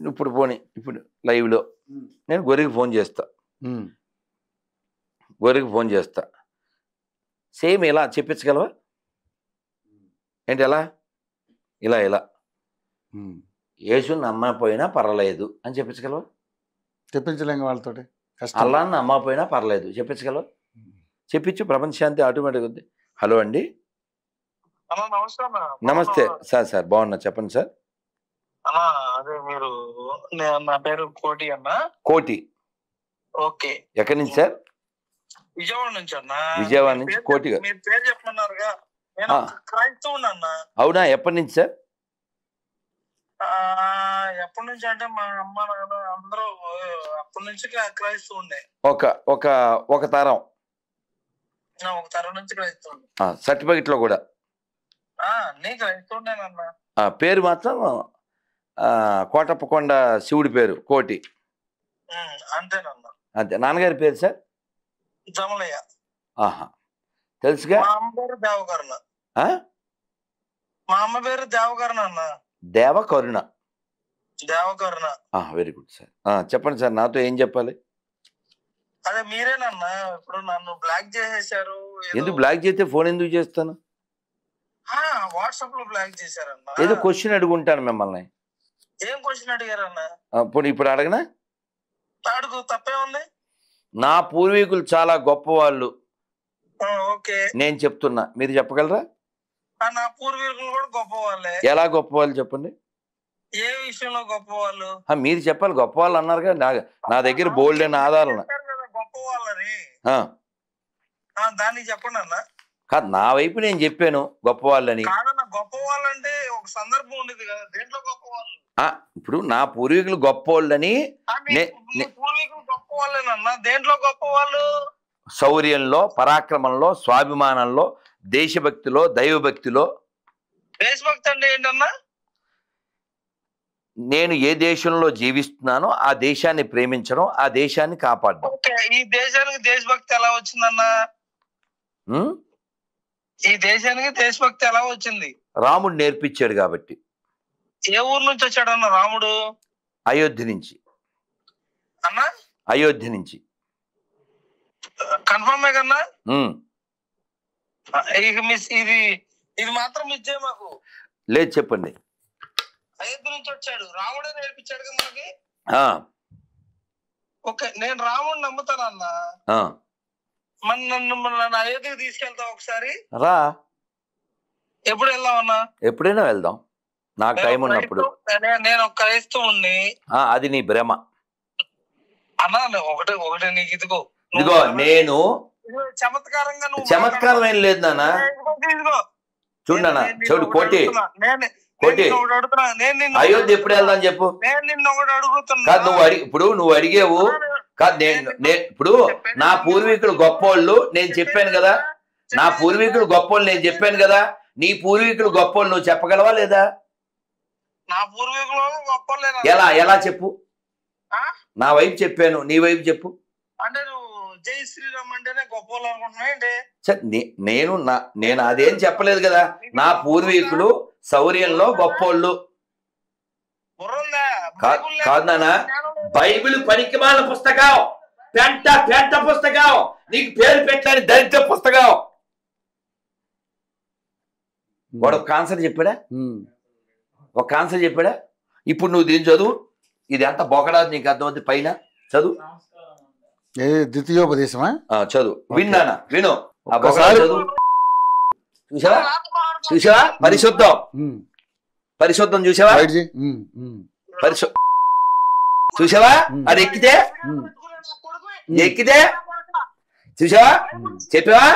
ఇప్పుడు పోనీ ఇప్పుడు లైవ్లో నేను గొర్రెకి ఫోన్ చేస్తా, గొర్రెకి ఫోన్ చేస్తా, సేమ్ ఇలా చెప్పించగలవా? ఏంటి ఎలా ఇలా ఇలా యేసుని నమ్మకపోయినా పర్వాలేదు అని చెప్పించగలవా? చెప్పించలేం వాళ్ళతోటి. అల్లాని నమ్మకపోయినా పర్లేదు చెప్పించగలవా? చెప్పించు, ప్రపంచ శాంతి ఆటోమేటిక్ ఉంది. హలో అండి, నమస్తే సార్. సార్ బాగున్నా, చెప్పండి సార్. అదే మీరు, నా పేరు కోటి అన్న. కోటి, ఓకే. ఎక్కడి నుంచి సార్? విజయవాడ నుంచి అన్న. విజయవాడ నుంచి కోటి. మీరు పేరు చెప్పమన్నారుగా, నేను క్రైస్తవుని అన్న. అవునా, ఎప్పటి నుంచి సార్? ఎప్పటి నుంచి అంటే మా అమ్మ నాన్న అందరూ అప్పటి నుంచి క్రైస్తవుండే. ఒక తరం, ఒక తరం నుంచి క్రైస్తవుండే. సర్టిఫికెట్ లో కూడా నీ క్రైస్తవుండేనన్న. పేరు మాత్రం కోటప్పకొండ శివుడి పేరు కోటి, అంతేనన్నా. అంతే. నాన్నగారి పేరు సార్? జమలయ్య. ఆహా, తెలుసుగా. మా అమ్మ పేరు దేవకరుణ. మా అమ్మ పేరు దేవకరుణ అన్న. Devakaruna. Devakaruna. Very good sir. చెప్పండి సార్, నాతో ఏం చెప్పాలి? అదే మీరేనన్నా ఇప్పుడు నన్ను బ్లాక్ చేసేసారు. ఎందుకు బ్లాక్ చేస్తే ఫోన్ ఎందుకు చేస్తాను? వాట్సాప్ లో బ్లాక్ చేశారన్నా. ఏదో క్వశ్చన్ అడుగుంటాను మిమ్మల్ని. ఏం క్వశ్చన్ అడిగారన్నా? ఇప్పుడు అడగనా? అడుగు, తప్పే ఉంది. నా పూర్వీకులు చాలా గొప్పవాళ్ళు. ఓకే, నేను చెప్తున్నా, మీరు చెప్పగలరా? నా పూర్వీకులు కూడా గొప్పవాళ్ళే. ఎలా గొప్పవాళ్ళు చెప్పండి? ఏ విషయంలో గొప్పవాళ్ళు? మీరు చెప్పాలి. గొప్పవాళ్ళు అన్నారుగా, నా దగ్గర బోల్డ్ అయిన ఆధారాలు. గొప్పవాళ్ళని దాన్ని చెప్పండి అన్న. కాదు, నా వైపు నేను చెప్పాను గొప్పవాళ్ళని. కాదన్న, గొప్పవాళ్ళంటే ఒక సందర్భం ఉండేది కదా, దేంట్లో గొప్పవాళ్ళు? ఇప్పుడు నా పూర్వీకులు గొప్పవాళ్ళని. పూర్వీకులు గొప్పవాళ్ళేనన్నా, దేంట్లో గొప్పవాళ్ళు? శౌర్యంలో, పరాక్రమంలో, స్వాభిమానంలో, దేశభక్తిలో, దైవభక్తిలో. దేశభక్తి అంటే ఏంటన్నా? నేను ఏ దేశంలో జీవిస్తున్నానో ఆ దేశాన్ని ప్రేమించడం, ఆ దేశాన్ని కాపాడడం. ఈ దేశానికి దేశభక్తి ఎలా వచ్చిందన్నా? ఈ దేశానికి దేశభక్తి ఎలా వచ్చింది? రాముడు నేర్పించాడు కాబట్టి. ఏ ఊరు నుంచి వచ్చాడన్న రాముడు? అయోధ్య నుంచి అన్నా. అయోధ్య నుంచి. కన్ఫర్మే కన్నా? ఇది మాత్రం ఇచ్చే మాకు లేదు, చెప్పండి. అయోధ్య నుంచి వచ్చాడు, రాముడే నేర్పించాడు కదా మనకి. ఓకే, నేను రాముడిని నమ్ముతానన్నా. నన్ను అయోధ్యకి తీసుకెళ్తావు ఒకసారి? రా. ఎప్పుడు వెళ్దామన్నా? ఎప్పుడైనా వెళ్దాం, నాకు టైం ఉన్నప్పుడు. నేను ఒక క్రైస్తవుణ్ణి. అది నీ భ్రమ అన్నా. ఒకటే నీకు ఇదిగో నేను చమత్కారంగా. చమత్కారం ఏం లేదు నాన్న. చూడు నాన్న, చూడు కోటి, కోటి, అయోధ్య ఎప్పుడు వెళ్దాం చెప్పు. నేను నిన్ను ఒకటి అడుగుతున్నా. కాదు, నువ్వు అడిగేవు కాదు. ఇప్పుడు నా పూర్వీకులు గొప్పోళ్ళు నేను చెప్పాను కదా. నా పూర్వీకులు గొప్పోళ్ళు నేను చెప్పాను కదా. నీ పూర్వీకులు గొప్పోళ్ళు నువ్వు చెప్పగలవా లేదా? నా పూర్వీకులు గొప్పోళ్ళే. ఎలా చెప్పు? నా వైపు చెప్పాను, నీ వైపు చెప్పు. అంటే నువ్వు జై శ్రీరామ్ అంటేనే గొప్పోళ్ళు అనుకుంటున్నావు? నేను అదేం చెప్పలేదు కదా. నా పూర్వీకులు శౌర్యంలో గొప్పోళ్ళు కాదు నాన్న. బైబిల్ పనికిమాల పుస్తకం, పెంట పుస్తకం, నీకు పేరు పెట్టని దరిద్ర పుస్తకం. వాడు ఒక ఆన్సర్ చెప్పాడా? ఒక ఆన్సర్ చెప్పాడా? ఇప్పుడు నువ్వు దీన్ని చదువు, ఇది ఎంత బొకడాది నీకు అర్థమవుతుంది. పైన చదువు, ద్వితీయోపదేశమా? చదువు, విన్నానా? విను, ఆ బొకడాది చదువు. చూసావా? పరిశుద్ధం చూసావా? చూసావా? అది ఎక్కితే చూసావా? చెప్పావా?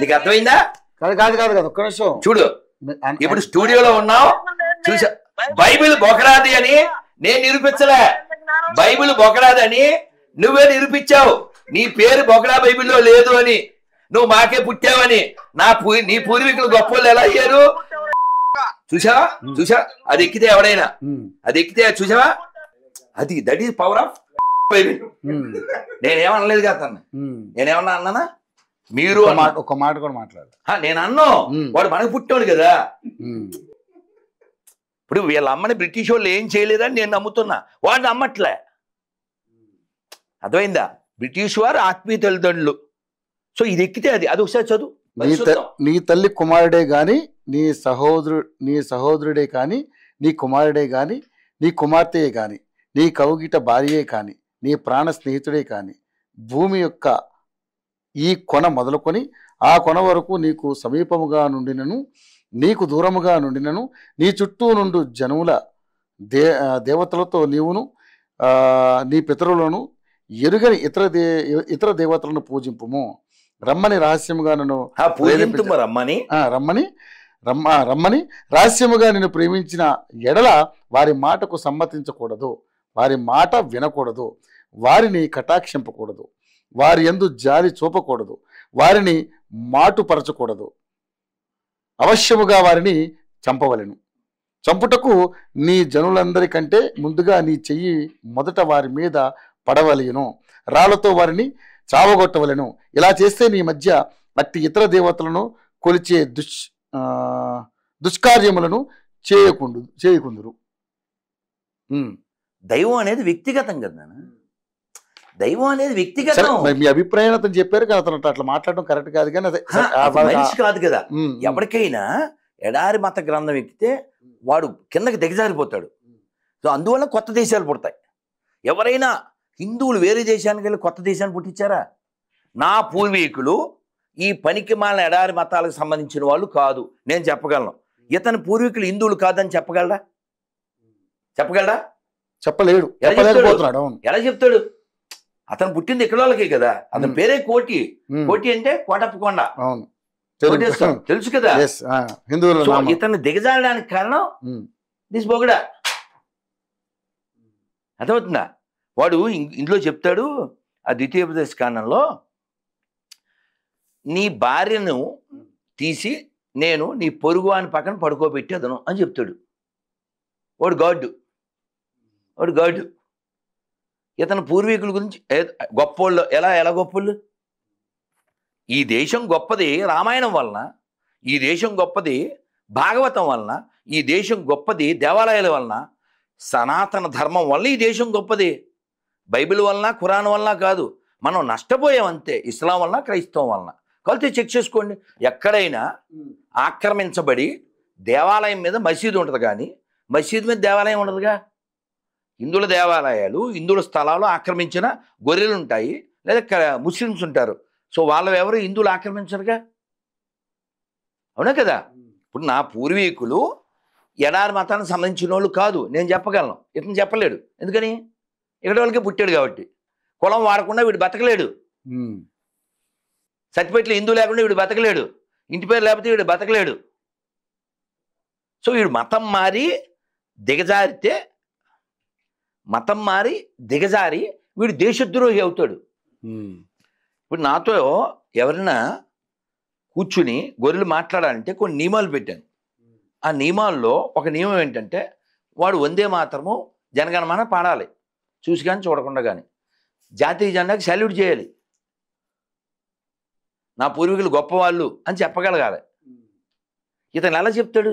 నీకు అర్థమైందా? కాదు ఒక్క నిమిషం చూడు. ఇప్పుడు స్టూడియోలో ఉన్నావు, చూసా. బైబిల్ బొకరాది అని నేను నిరూపించలే. బైబిల్ బొకరాది అని నువ్వే నిరూపించావు. నీ పేరు బొకరా బైబిల్లో లేదు అని, నువ్వు మాకే పుట్టావని. నీ పూర్వీకులు గొప్పలు ఎలా అయ్యారు చూసావా? అది ఎక్కితే ఎవడైనా, అది ఎక్కితే చూసావా? That is power of Bible. నేనేమనలేదు కదా తను. నేనేమన్నా అన్నానా? మీరు ఒక మాట కూడా మాట్లాడు. నేను అన్నా, వాడు మనకు పుట్టాడు కదా. ఇప్పుడు వీళ్ళ అమ్మని బ్రిటిష్ వాళ్ళు ఏం చేయలేదని నేను నమ్ముతున్నా, వాడు నమ్మట్లే. అర్థమైందా? బ్రిటిష్ వారు ఆత్మీయ తల్లిదండ్రులు. సో ఇది ఎక్కితే అది ఒకసారి చదువు. నీ తల్లి కుమారుడే గాని, నీ సహోదరుడే కాని, నీ కుమారుడే గాని, నీ కుమార్తెయే కాని, నీ కౌగిట భార్యే కాని, నీ ప్రాణ స్నేహితుడే కాని, భూమి యొక్క ఈ కొన మొదలుకొని ఆ కొన వరకు నీకు సమీపముగా నుండినను నీకు దూరముగా నుండినను నీ చుట్టూ నుండి జనుల దేవతలతో నీవును నీ పితరులను ఎరుగని ఇతర దేవతలను పూజింపుము. రమ్మని రహస్యముగా నన్ను రమ్మని రహస్యముగా నిన్ను ప్రేమించిన ఎడల వారి మాటకు సమ్మతించకూడదు, వారి మాట వినకూడదు, వారిని కటాక్షింపకూడదు, వారి యందు జాలి చూపకూడదు, వారిని మాటుపరచకూడదు, అవశ్యముగా వారిని చంపవలెను. చంపుటకు నీ జనులందరికంటే ముందుగా నీ చెయ్యి మొదట వారి మీద పడవలెను, రాళ్లతో వారిని చావగొట్టవలెను. ఇలా చేస్తే నీ మధ్య అట్టి ఇతర దేవతలను కొలిచే దుష్కార్యములను చేయకుందురు. దైవం అనేది వ్యక్తిగతం కదా, దైవం అనేది వ్యక్తిగతం. మీ అభిప్రాయం అతను చెప్పారు కదా, అతను అట్లా మాట్లాడడం కరెక్ట్ కాదు, కానీ మనిషి కాదు కదా. ఎవరికైనా ఎడారి మత గ్రంథం ఎక్కితే వాడు కిందకి దిగజారిపోతాడు. సో అందువల్ల కొత్త దేశాలు పుడతాయి. ఎవరైనా హిందువులు వేరే దేశానికి వెళ్ళి కొత్త దేశాన్ని పుట్టించారా? నా పూర్వీకులు ఈ పనికి మాలిన ఎడారి మతాలకు సంబంధించిన వాళ్ళు కాదు నేను చెప్పగలను. ఇతని పూర్వీకులు హిందువులు కాదని చెప్పగలరా? చెప్పలేడు. ఎలా చెప్తాడు? అతను పుట్టింది ఇక్కడ వాళ్ళకే కదా. అతని పేరే కోటి. కోటి అంటే కోటప్పకొండ, తెలుసు కదా. ఇతను దిగజారడానికి కారణం దిస్ బొగడా. అర్థమవుతుందా? వాడు ఇందులో చెప్తాడు ఆ ద్వితీయోపదేశ కాండంలో, నీ భార్యను తీసి నేను నీ పొరుగు అని పక్కన పడుకోబెట్టేదను అని చెప్తాడు. వాడు గాడు. ఇతను పూర్వీకుల గురించి గొప్పోళ్ళు ఎలా గొప్పోళ్ళు? ఈ దేశం గొప్పది రామాయణం వలన, ఈ దేశం గొప్పది భాగవతం వలన, ఈ దేశం గొప్పది దేవాలయాల వలన, సనాతన ధర్మం వల్ల ఈ దేశం గొప్పది. బైబిల్ వలన ఖురాన్ వలన కాదు. మనం నష్టపోయాం అంతే, ఇస్లాం వలన క్రైస్తవం వలన. కలిసి చెక్ చేసుకోండి. ఎక్కడైనా ఆక్రమించబడి దేవాలయం మీద మసీదు ఉంటుంది, కానీ మసీదు మీద దేవాలయం ఉండదుగా. హిందువుల దేవాలయాలు, హిందువుల స్థలాలు ఆక్రమించిన గొర్రెలు ఉంటాయి, లేదా ముస్లిమ్స్ ఉంటారు. సో వాళ్ళు ఎవరు హిందువులు ఆక్రమించరుగా, అవునా కదా. ఇప్పుడు నా పూర్వీకులు ఎడారి మతానికి సంబంధించిన వాళ్ళు కాదు నేను చెప్పగలను, ఇతను చెప్పలేడు. ఎందుకని? ఇక్కడ వాళ్ళకి పుట్టాడు కాబట్టి. కులం వాడకుండా వీడు బతకలేడు. సర్టిఫికెట్లు హిందూ లేకుండా వీడు బతకలేడు, ఇంటి పేరు లేకపోతే వీడు బతకలేడు. సో వీడు మతం మారి దిగజారి వీడు దేశద్రోహి అవుతాడు. ఇప్పుడు నాతో ఎవరైనా కూర్చుని గొర్రెలు మాట్లాడాలంటే కొన్ని నియమాలు పెట్టాను. ఆ నియమాల్లో ఒక నియమం ఏంటంటే, వాడు వందే మాత్రము జనగణమన పాడాలి, చూసి కానీ చూడకుండా కానీ. జాతీయ జెండాకి సాల్యూట్ చేయాలి. నా పూర్వీకులు గొప్పవాళ్ళు అని చెప్పగలగాలి. ఇతను ఎలా చెప్తాడు?